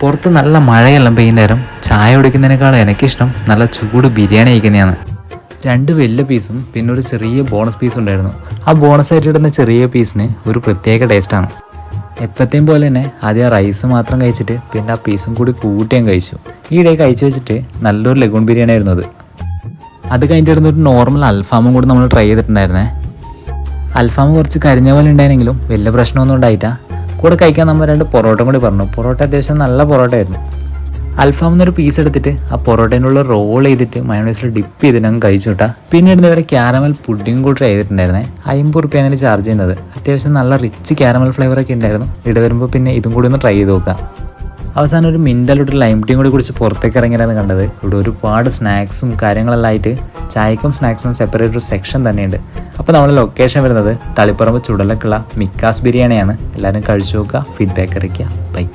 പുറത്ത് നല്ല മഴയെല്ലാം പെയ്യുന്നേരം ചായ കുടിക്കുന്നതിനേക്കാളും എനിക്കിഷ്ടം നല്ല ചൂട് ബിരിയാണി കഴിക്കുന്നതാണ്. 2 വലിയ പീസും പിന്നെ ഒരു ചെറിയ ബോണസ് പീസ് ഉണ്ടായിരുന്നു. ആ ബോണസ് ആയിട്ട് ഇടുന്ന ചെറിയ പീസിന് ഒരു പ്രത്യേക ടേസ്റ്റാണ്. എപ്പോഴത്തെയും പോലെ തന്നെ ആദ്യം റൈസ് മാത്രം കഴിച്ചിട്ട് പിന്നെ ആ പീസും കൂടി കൂട്ടിയും കഴിച്ചു. ഈയിടെ കഴിച്ചു വെച്ചിട്ട് നല്ലൊരു ലഗൂൺ ബിരിയാണി ആയിരുന്നു അത്. അത് കഴിഞ്ഞിട്ട് ഒരു നോർമൽ അൽഫാമും കൂടി നമ്മൾ ട്രൈ ചെയ്തിട്ടുണ്ടായിരുന്നേ. അൽഫാം കുറച്ച് കരിഞ്ഞ പോലെ ഉണ്ടായിരുന്നെങ്കിലും വലിയ പ്രശ്നമൊന്നും ഉണ്ടായിട്ടാ. കൂടെ കഴിക്കാൻ നമ്മൾ 2 പൊറോട്ട കൂടി പറഞ്ഞു. പൊറോട്ട അത്യാവശ്യം നല്ല പൊറോട്ട ആയിരുന്നു. അൽഫാമിന്നൊരു പീസ് എടുത്തിട്ട് ആ പൊറോട്ടേൻ്റെ ഉള്ളിൽ റോൾ ചെയ്തിട്ട് മയോണൈസിൽ ഡിപ്പ് ചെയ്തിട്ട് അങ്ങ് കഴിച്ചു വിട്ടാ. പിന്നീട് ഇവരെ ക്യാരമൽ പുഡിങ് കൂടി ട്രൈ ചെയ്തിട്ടുണ്ടായിരുന്നേ. 50 റുപ്യാണ് ചാർജ് ചെയ്യുന്നത്. അത്യാവശ്യം നല്ല റിച്ച് ക്യാരമൽ ഫ്ലേവറൊക്കെ ഉണ്ടായിരുന്നു. ഇവിടെ വരുമ്പോൾ പിന്നെ ഇതും കൂടി ഒന്ന് ട്രൈ ചെയ്ത് നോക്കാം. അവസാനം ഒരു മിൻ്റലോട്ട് ലൈം ടീയും കൂടി കുടിച്ച് പുറത്തേക്ക് ഇറങ്ങിയാണ് കണ്ടത്. ഇവിടെ ഒരുപാട് സ്നാക്സും കാര്യങ്ങളെല്ലാം ആയിട്ട് ചായക്കും സ്നാക്സിനും സെപ്പറേറ്റ് ഒരു സെക്ഷൻ തന്നെയുണ്ട്. അപ്പോൾ നമ്മുടെ ലൊക്കേഷൻ വരുന്നത് തളിപ്പറമ്പ് ചുടലക്കുള്ള മിക്കാസ് ബിരിയാണിയാണ്. എല്ലാവരും കഴിച്ചു നോക്കുക, ഫീഡ്ബാക്ക് അറിയിക്കുക. ബൈ.